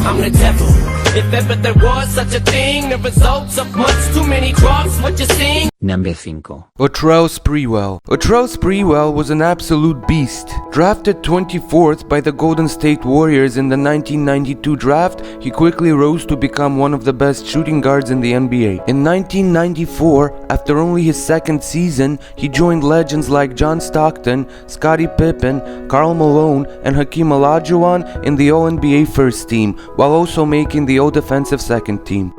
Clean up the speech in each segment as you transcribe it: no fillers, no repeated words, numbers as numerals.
I'm the devil. If ever there was such a thing, the results of much too many drugs, what you sing? Number 5. Sprewell. Sprewell was an absolute beast. Drafted 24th by the Golden State Warriors in the 1992 draft, he quickly rose to become one of the best shooting guards in the NBA. In 1994, after only his second season, he joined legends like John Stockton, Scottie Pippen, Karl Malone, and Hakeem Olajuwon in the All-NBA first team, while also making the All-Defensive second team.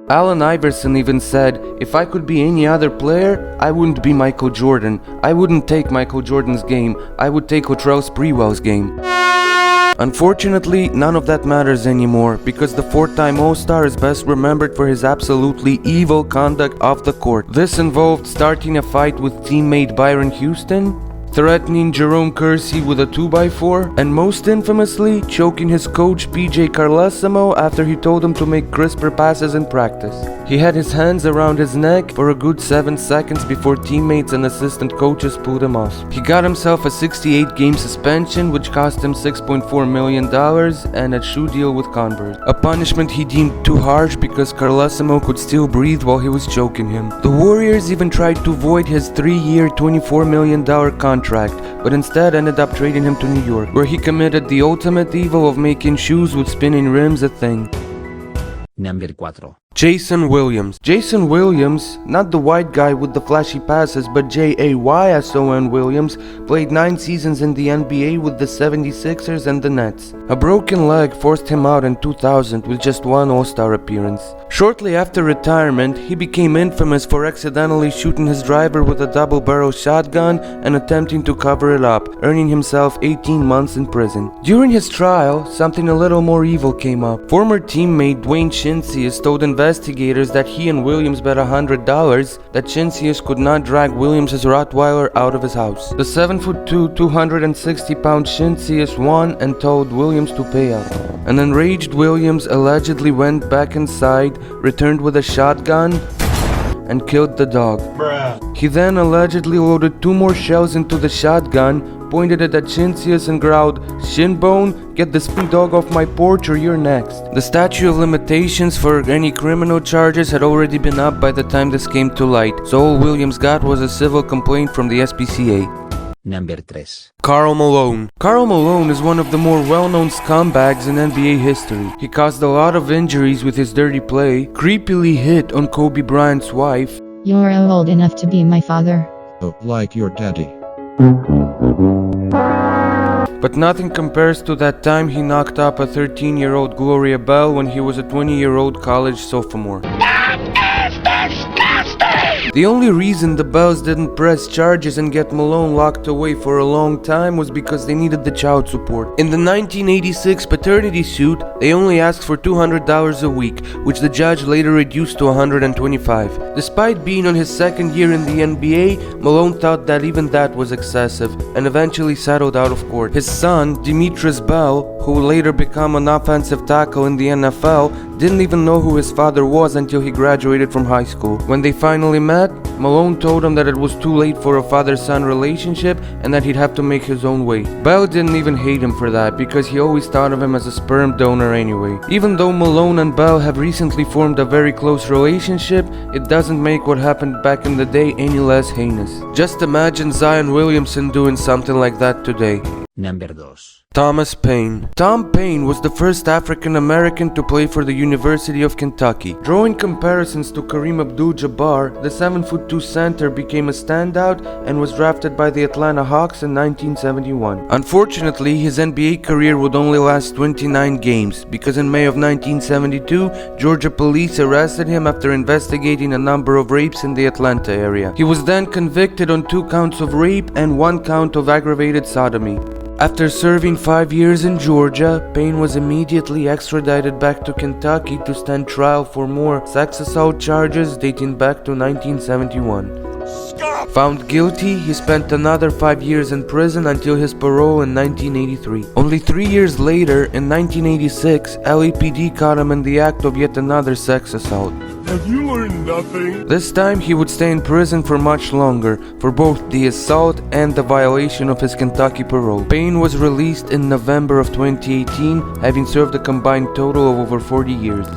Allen Iverson even said, "If I could be any other player, I wouldn't be Michael Jordan. I wouldn't take Michael Jordan's game, I would take Sprewell's game." Unfortunately, none of that matters anymore, because the four-time All-Star is best remembered for his absolutely evil conduct off the court. This involved starting a fight with teammate Byron Houston, threatening Jerome Kersey with a 2x4, and most infamously, choking his coach PJ Carlesimo after he told him to make crisper passes in practice. He had his hands around his neck for a good 7 seconds before teammates and assistant coaches pulled him off. He got himself a 68-game suspension, which cost him $6.4 million and a shoe deal with Converse, a punishment he deemed too harsh because Carlesimo could still breathe while he was choking him. The Warriors even tried to void his 3-year, $24 million contract, but instead ended up trading him to New York, where he committed the ultimate evil of making shoes with spinning rims a thing. Number 4. Jason Williams. Jason Williams, not the white guy with the flashy passes, but Jason Williams, played 9 seasons in the NBA with the 76ers and the Nets. A broken leg forced him out in 2000 with just 1 All-Star appearance. Shortly after retirement, he became infamous for accidentally shooting his driver with a double-barrel shotgun and attempting to cover it up, earning himself 18 months in prison. During his trial, something a little more evil came up. Former teammate Dwayne Shinsius told investigators that he and Williams bet $100 that Shinsius could not drag Williams' Rottweiler out of his house. The 7'2", 260-pound Shinsius won and told Williams to pay up. An enraged Williams allegedly went back inside, returned with a shotgun, and killed the dog. He then allegedly loaded 2 more shells into the shotgun, pointed it at Shinsius and growled, "Shinbone, get this dog off my porch or you're next." The statute of limitations for any criminal charges had already been up by the time this came to light, so all Williams got was a civil complaint from the SPCA. Number 3. Karl Malone. Karl Malone is one of the more well-known scumbags in NBA history. He caused a lot of injuries with his dirty play, creepily hit on Kobe Bryant's wife. "You're old enough to be my father." Oh, like your daddy. But nothing compares to that time he knocked up a 13-year-old Gloria Bell when he was a 20-year-old college sophomore. The only reason the Bells didn't press charges and get Malone locked away for a long time was because they needed the child support. In the 1986 paternity suit, they only asked for $200 a week, which the judge later reduced to $125. Despite being on his second year in the NBA, Malone thought that even that was excessive, and eventually settled out of court. His son, Demetrius Bell, who would later become an offensive tackle in the NFL, didn't even know who his father was until he graduated from high school. When they finally met, Malone told him that it was too late for a father-son relationship and that he'd have to make his own way. Bell didn't even hate him for that, because he always thought of him as a sperm donor anyway. Even though Malone and Bell have recently formed a very close relationship, it doesn't make what happened back in the day any less heinous. Just imagine Zion Williamson doing something like that today. Number 2. Thomas Payne. Tom Payne was the first African American to play for the University of Kentucky. Drawing comparisons to Kareem Abdul-Jabbar, the 7'2" center became a standout and was drafted by the Atlanta Hawks in 1971. Unfortunately, his NBA career would only last 29 games, because in May of 1972, Georgia police arrested him after investigating a number of rapes in the Atlanta area. He was then convicted on 2 counts of rape and 1 count of aggravated sodomy. After serving 5 years in Georgia, Payne was immediately extradited back to Kentucky to stand trial for more sex assault charges dating back to 1971. Found guilty, he spent another 5 years in prison until his parole in 1983. Only 3 years later, in 1986, LAPD caught him in the act of yet another sex assault. Have you learned nothing? This time he would stay in prison for much longer, for both the assault and the violation of his Kentucky parole. Payne was released in November of 2018, having served a combined total of over 40 years.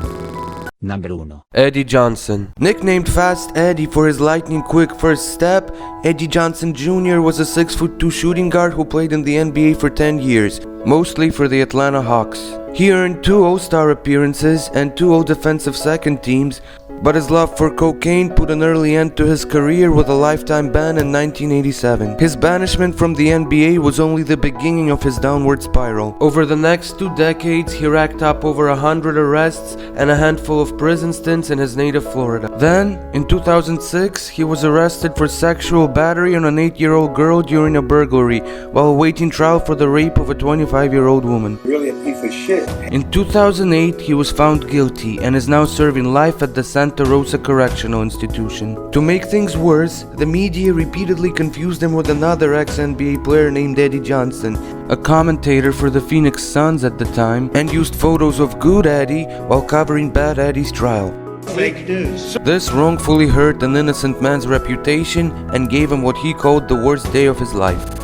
Number 1. Eddie Johnson. Nicknamed Fast Eddie for his lightning-quick first step, Eddie Johnson Jr. was a 6'2" shooting guard who played in the NBA for 10 years, mostly for the Atlanta Hawks. He earned 2 All-Star appearances and 2 All-Defensive Second Teams, but his love for cocaine put an early end to his career with a lifetime ban in 1987. His banishment from the NBA was only the beginning of his downward spiral. Over the next 2 decades, he racked up over 100 arrests and a handful of prison stints in his native Florida. Then, in 2006, he was arrested for sexual battery on an 8-year-old girl during a burglary, while awaiting trial for the rape of a 25-year-old woman. Really a piece of shit. In 2008, he was found guilty and is now serving life at the Santa Rosa Correctional Institution. To make things worse, the media repeatedly confused him with another ex-NBA player named Eddie Johnson, a commentator for the Phoenix Suns at the time, and used photos of good Eddie while covering bad Eddie's trial. Fake news. This wrongfully hurt an innocent man's reputation and gave him what he called the worst day of his life.